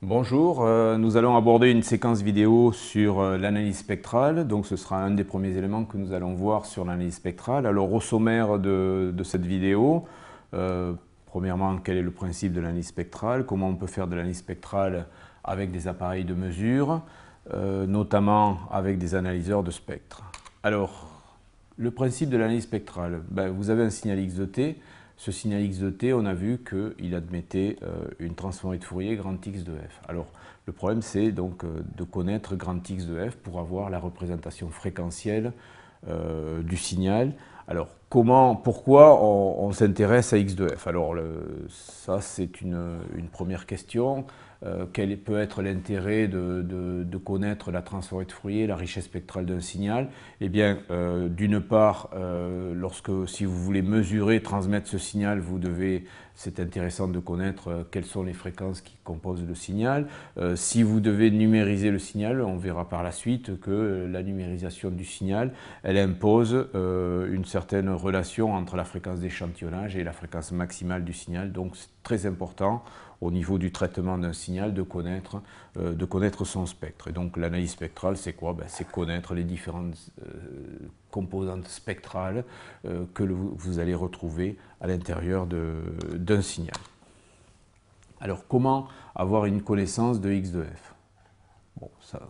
Bonjour, nous allons aborder une séquence vidéo sur l'analyse spectrale. Donc ce sera un des premiers éléments que nous allons voir sur l'analyse spectrale. Alors au sommaire de cette vidéo, premièrement, quel est le principe de l'analyse spectrale, comment on peut faire de l'analyse spectrale avec des appareils de mesure, notamment avec des analyseurs de spectres. Alors, le principe de l'analyse spectrale, vous avez un signal X de t. Ce signal X de t, on a vu qu'il admettait une transformée de Fourier grand X de f. Alors, le problème, c'est donc de connaître grand X de f pour avoir la représentation fréquentielle du signal. Alors, pourquoi on s'intéresse à X de f? Alors, ça, c'est une première question. Quel peut être l'intérêt de connaître la transformée de Fourier, la richesse spectrale d'un signal? Eh bien, d'une part, si vous voulez mesurer, transmettre ce signal, c'est intéressant de connaître quelles sont les fréquences qui composent le signal. Si vous devez numériser le signal, on verra par la suite que la numérisation du signal, elle impose une certaine relation entre la fréquence d'échantillonnage et la fréquence maximale du signal. Donc, c'est très important au niveau du traitement d'un signal de connaître son spectre. Et donc l'analyse spectrale, c'est quoi? C'est connaître les différentes composantes spectrales que vous allez retrouver à l'intérieur d'un signal. Alors comment avoir une connaissance de X de f? Bon,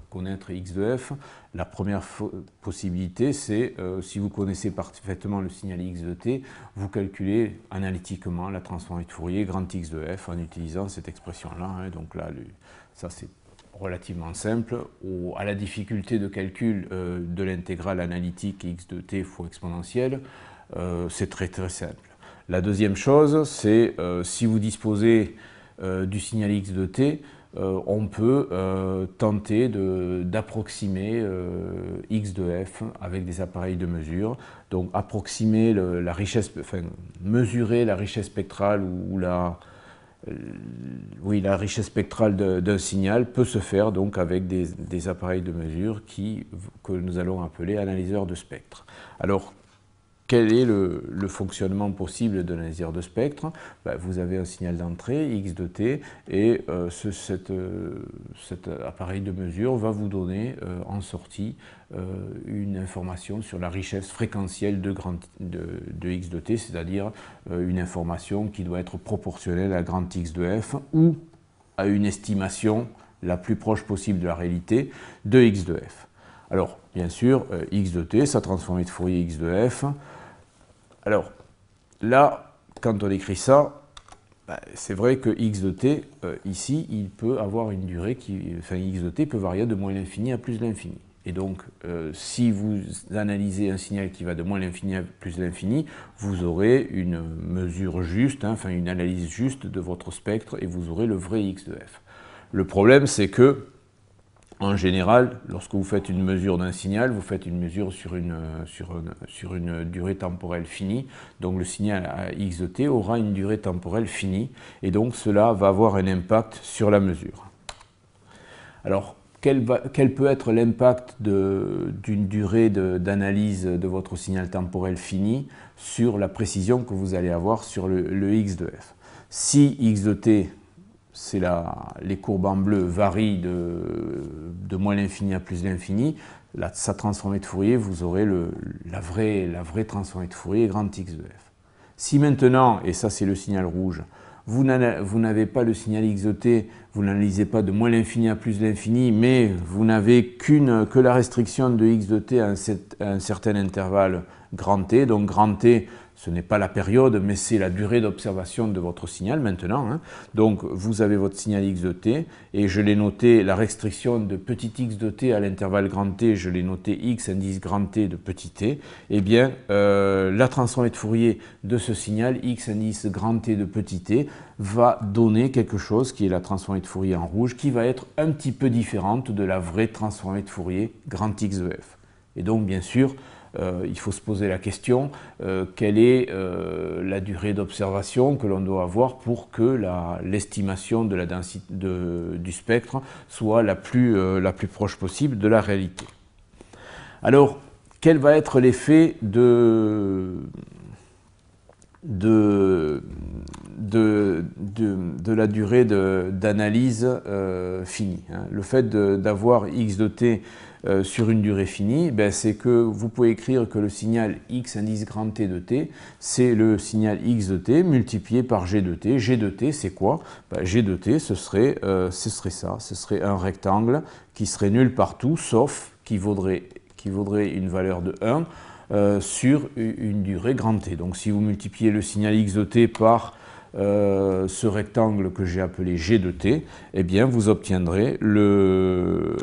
connaître X de f, la première possibilité, c'est si vous connaissez parfaitement le signal X de t, vous calculez analytiquement la transformée de Fourier grand X de f en utilisant cette expression-là. Hein. Donc là, ça c'est relativement simple. À la difficulté de calcul de l'intégrale analytique X de t fois exponentielle, c'est très très simple. La deuxième chose, c'est si vous disposez du signal X de t, on peut tenter d'approximer X de f avec des appareils de mesure. Donc approximer mesurer la richesse spectrale ou la richesse spectrale d'un signal peut se faire donc avec des appareils de mesure que nous allons appeler analyseurs de spectre. Alors, quel est le fonctionnement possible d'un analyseur de spectre? Vous avez un signal d'entrée, X de t, et cet appareil de mesure va vous donner en sortie une information sur la richesse fréquentielle de X de t, c'est-à-dire une information qui doit être proportionnelle à grand X de f ou à une estimation la plus proche possible de la réalité de X de f. Alors, bien sûr, X de t, sa transformée de Fourier X de f. Alors, là, quand on écrit ça, c'est vrai que X de t, ici, il peut avoir une durée X de t peut varier de moins l'infini à plus l'infini. Et donc, si vous analysez un signal qui va de moins l'infini à plus l'infini, vous aurez une mesure juste, une analyse juste de votre spectre et vous aurez le vrai X de f. Le problème, c'est que, en général, lorsque vous faites une mesure d'un signal, vous faites une mesure sur une durée temporelle finie. Donc le signal à X de t aura une durée temporelle finie et donc cela va avoir un impact sur la mesure. Alors, quel peut être l'impact d'une durée d'analyse de votre signal temporel fini sur la précision que vous allez avoir sur le X de f? Si X de t, les courbes en bleu varient de moins l'infini à plus l'infini, sa transformée de Fourier, vous aurez la vraie transformée de Fourier grand X de f. Si maintenant, et ça c'est le signal rouge, vous n'avez pas le signal X de t, vous n'analysez pas de moins l'infini à plus l'infini, mais vous n'avez que la restriction de X de t à un certain intervalle grand t, donc grand t, ce n'est pas la période, mais c'est la durée d'observation de votre signal maintenant. Hein. Donc, vous avez votre signal X de t, et je l'ai noté, la restriction de petit x de t à l'intervalle grand t, je l'ai noté x indice grand t de petit t. Eh bien, la transformée de Fourier de ce signal, x indice grand t de petit t, va donner quelque chose qui est la transformée de Fourier en rouge, qui va être un petit peu différente de la vraie transformée de Fourier grand X de f. Et donc, bien sûr, il faut se poser la question, quelle est la durée d'observation que l'on doit avoir pour que l'estimation de la densité du spectre soit la plus proche possible de la réalité. Alors, quel va être l'effet de de la durée d'analyse finie. Hein. Le fait d'avoir x de t sur une durée finie, ben, c'est que vous pouvez écrire que le signal x indice grand T de t, c'est le signal x de t multiplié par g de t. G de t, c'est quoi? Ben, g de t, ce serait ça, ce serait un rectangle qui serait nul partout, sauf qui vaudrait une valeur de 1 sur une durée grand T. Donc si vous multipliez le signal x de t par ce rectangle que j'ai appelé g de t, eh bien vous obtiendrez le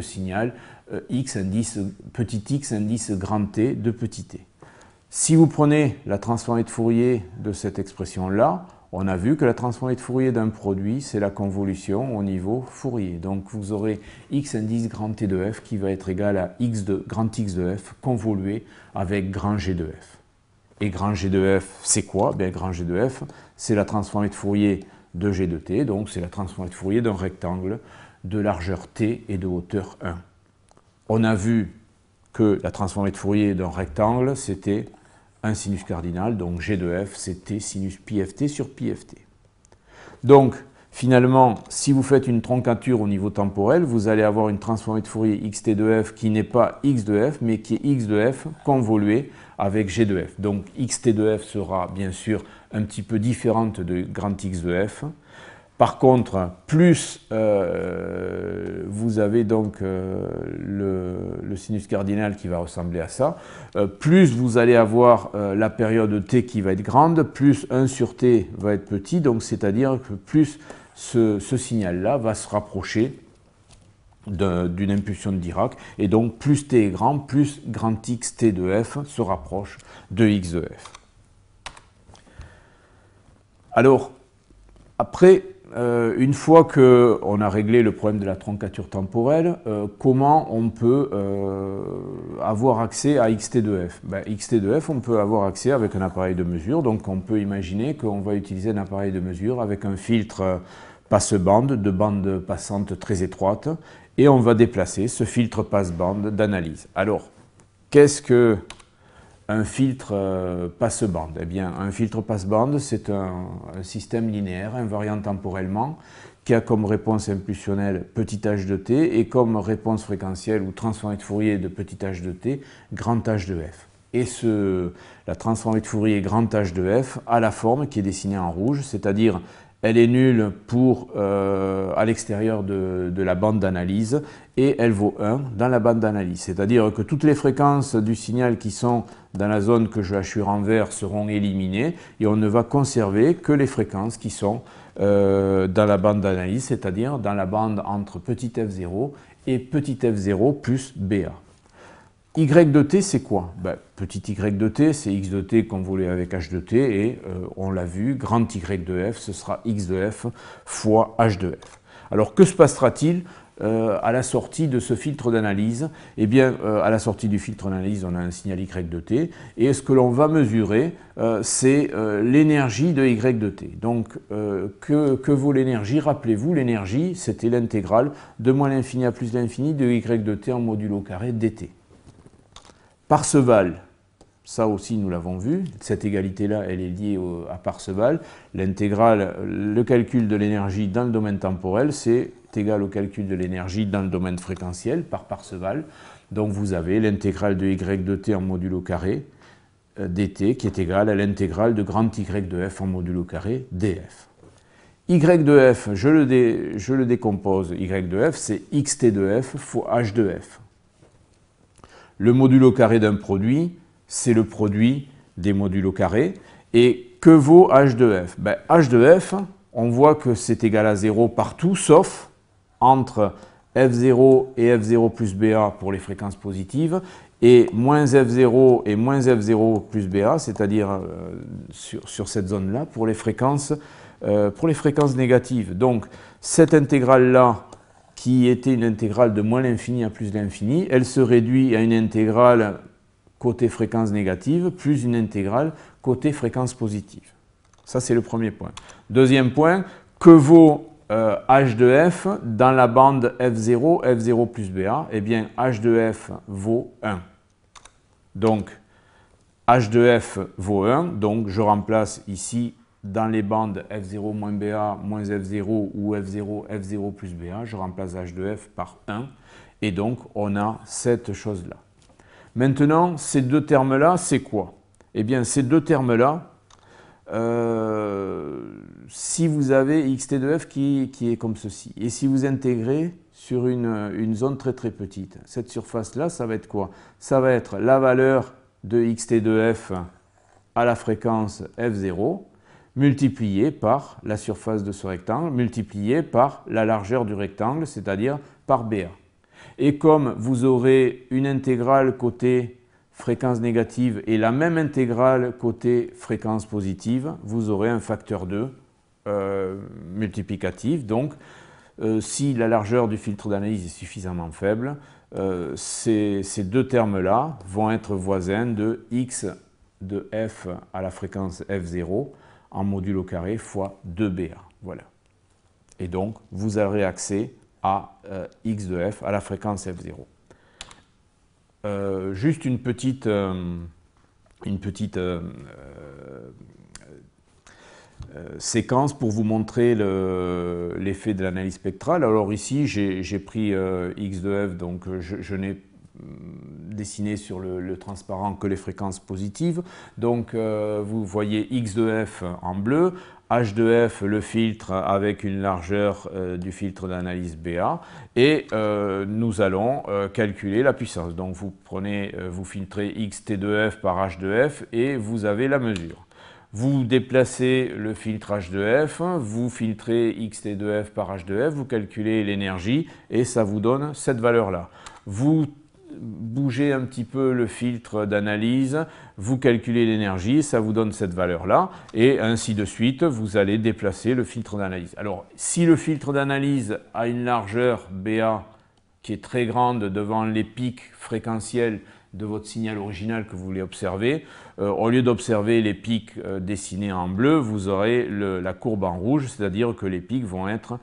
signal petit x indice grand T de petit t. Si vous prenez la transformée de Fourier de cette expression-là, on a vu que la transformée de Fourier d'un produit, c'est la convolution au niveau Fourier. Donc vous aurez x indice grand T de f qui va être égal à grand X de f convolué avec grand G de f. Et grand G de f, c'est quoi? Bien, grand G de f, c'est la transformée de Fourier de G de t, donc c'est la transformée de Fourier d'un rectangle de largeur t et de hauteur 1. On a vu que la transformée de Fourier d'un rectangle, c'était un sinus cardinal, donc G de f, c'est t sinus pi ft sur pi ft. Donc, finalement, si vous faites une troncature au niveau temporel, vous allez avoir une transformée de Fourier xt de f qui n'est pas x de f, mais qui est x de f convolué avec g de f. Donc, xt de f sera bien sûr un petit peu différente de grand X de f. Par contre, plus vous avez donc le sinus cardinal qui va ressembler à ça, plus vous allez avoir la période t qui va être grande, plus 1 sur t va être petit, donc c'est-à-dire que plus ce signal-là va se rapprocher d'une impulsion de Dirac, et donc plus t est grand, plus grand x t de f se rapproche de x de f. Alors, après, une fois qu'on a réglé le problème de la troncature temporelle, comment on peut avoir accès à xt de f? Ben, xt de f, on peut avoir accès avec un appareil de mesure. Donc on peut imaginer qu'on va utiliser un appareil de mesure avec un filtre passe-bande, de bande passante très étroite, et on va déplacer ce filtre passe-bande d'analyse. Alors, qu'est-ce que un filtre passe-bande? Eh bien, un filtre passe-bande, c'est un système linéaire, invariant temporellement, qui a comme réponse impulsionnelle petit h de t et comme réponse fréquentielle ou transformée de Fourier de petit h de t, grand h de f. Et la transformée de Fourier grand h de f a la forme qui est dessinée en rouge, c'est-à-dire elle est nulle à l'extérieur de la bande d'analyse et elle vaut 1 dans la bande d'analyse. C'est-à-dire que toutes les fréquences du signal qui sont dans la zone que je hachure en vert seront éliminées et on ne va conserver que les fréquences qui sont dans la bande d'analyse, c'est-à-dire dans la bande entre petit f0 et petit f0 plus BA. Y de t, c'est quoi? Ben, petit y de t, c'est x de t convolé avec h de t, et on l'a vu, grand y de f, ce sera x de f fois h de f. Alors, que se passera-t-il à la sortie de ce filtre d'analyse? Eh bien, à la sortie du filtre d'analyse, on a un signal y de t, et ce que l'on va mesurer, c'est l'énergie de y de t. Donc, que vaut l'énergie? Rappelez-vous, l'énergie, c'était l'intégrale de moins l'infini à plus l'infini de y de t en modulo carré dt. Parseval, ça aussi nous l'avons vu, cette égalité-là, elle est liée à Parseval. L'intégrale, le calcul de l'énergie dans le domaine temporel, c'est égal au calcul de l'énergie dans le domaine fréquentiel par Parseval. Donc vous avez l'intégrale de y de t en modulo carré dt qui est égale à l'intégrale de grand y de f en modulo carré df. Y de f, je le décompose, y de f, c'est xt de f fois h de f. Le modulo carré d'un produit, c'est le produit des modulos carrés. Et que vaut h de f? Ben, h de f, on voit que c'est égal à 0 partout, sauf entre f0 et f0 plus BA pour les fréquences positives, et moins f0 et moins f0 plus BA, c'est-à-dire sur cette zone-là, pour les fréquences négatives. Donc, cette intégrale-là, qui était une intégrale de moins l'infini à plus l'infini, elle se réduit à une intégrale côté fréquence négative plus une intégrale côté fréquence positive. Ça, c'est le premier point. Deuxième point, que vaut h de f dans la bande f0, f0 plus BA? Eh bien, h de f vaut 1. Donc, H2F vaut 1, donc je remplace ici dans les bandes F0 moins BA moins F0 ou F0, F0 plus BA, je remplace H2F par 1 et donc on a cette chose-là. Maintenant, ces deux termes-là, c'est quoi? Eh bien, ces deux termes-là, si vous avez xt de f qui est comme ceci, et si vous intégrez sur une zone très très petite, cette surface-là, ça va être quoi? Ça va être la valeur de xt de f à la fréquence f0, multiplié par la surface de ce rectangle, multiplié par la largeur du rectangle, c'est-à-dire par BA. Et comme vous aurez une intégrale côté fréquence négative et la même intégrale côté fréquence positive, vous aurez un facteur 2 multiplicatif. Donc, si la largeur du filtre d'analyse est suffisamment faible, ces deux termes-là vont être voisins de x de f à la fréquence f0 en modulo carré fois 2BA. Voilà. Et donc, vous aurez accès à x de f à la fréquence f0. Juste une petite séquence pour vous montrer l'effet de l'analyse spectrale. Alors ici, j'ai pris x de f, donc je n'ai dessiné sur le transparent que les fréquences positives. Donc vous voyez x de f en bleu, h de f le filtre avec une largeur du filtre d'analyse BA, et nous allons calculer la puissance. Donc vous filtrez xt de f par h de f et vous avez la mesure. Vous déplacez le filtre h de f, vous filtrez xt de f par h de f, vous calculez l'énergie et ça vous donne cette valeur-là. Vous bougez un petit peu le filtre d'analyse, vous calculez l'énergie, ça vous donne cette valeur-là, et ainsi de suite, vous allez déplacer le filtre d'analyse. Alors, si le filtre d'analyse a une largeur BA qui est très grande devant les pics fréquentiels de votre signal original que vous voulez observer, au lieu d'observer les pics dessinés en bleu, vous aurez la courbe en rouge, c'est-à-dire que les pics vont être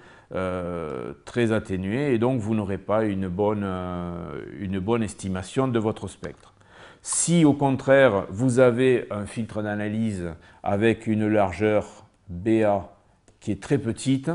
très atténués et donc vous n'aurez pas une bonne estimation de votre spectre. Si au contraire vous avez un filtre d'analyse avec une largeur BA qui est très petite,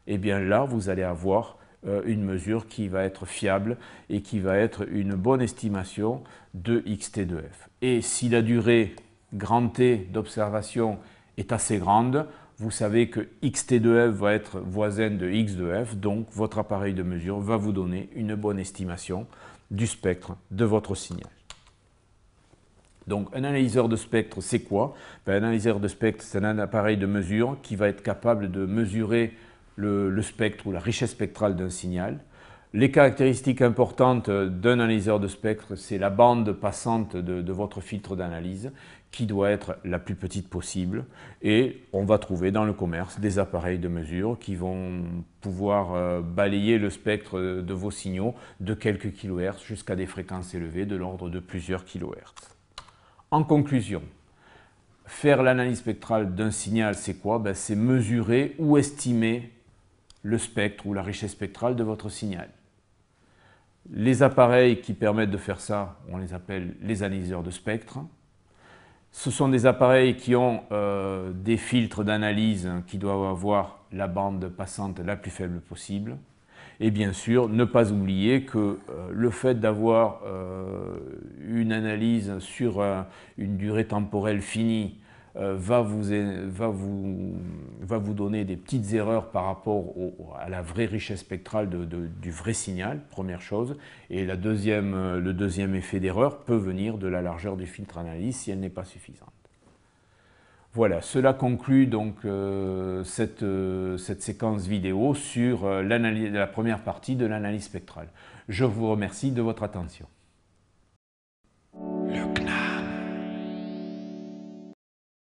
eh bien là vous allez avoir une mesure qui va être fiable et qui va être une bonne estimation de xt de f. Et si la durée grand T d'observation est assez grande, vous savez que xt de f va être voisin de x de f, donc votre appareil de mesure va vous donner une bonne estimation du spectre de votre signal. Donc un analyseur de spectre, c'est quoi? Un analyseur de spectre, c'est un appareil de mesure qui va être capable de mesurer le spectre ou la richesse spectrale d'un signal. Les caractéristiques importantes d'un analyseur de spectre, c'est la bande passante de votre filtre d'analyse qui doit être la plus petite possible, et on va trouver dans le commerce des appareils de mesure qui vont pouvoir balayer le spectre de vos signaux de quelques kHz jusqu'à des fréquences élevées de l'ordre de plusieurs kHz. En conclusion, faire l'analyse spectrale d'un signal, c'est quoi? C'est mesurer ou estimer le spectre ou la richesse spectrale de votre signal. Les appareils qui permettent de faire ça, on les appelle les analyseurs de spectre. Ce sont des appareils qui ont des filtres d'analyse qui doivent avoir la bande passante la plus faible possible. Et bien sûr, ne pas oublier que le fait d'avoir une analyse sur une durée temporelle finie va vous donner des petites erreurs par rapport à la vraie richesse spectrale du vrai signal, première chose. Et le deuxième effet d'erreur peut venir de la largeur du filtre d'analyse si elle n'est pas suffisante. Voilà, cela conclut donc cette séquence vidéo sur la première partie de l'analyse spectrale. Je vous remercie de votre attention.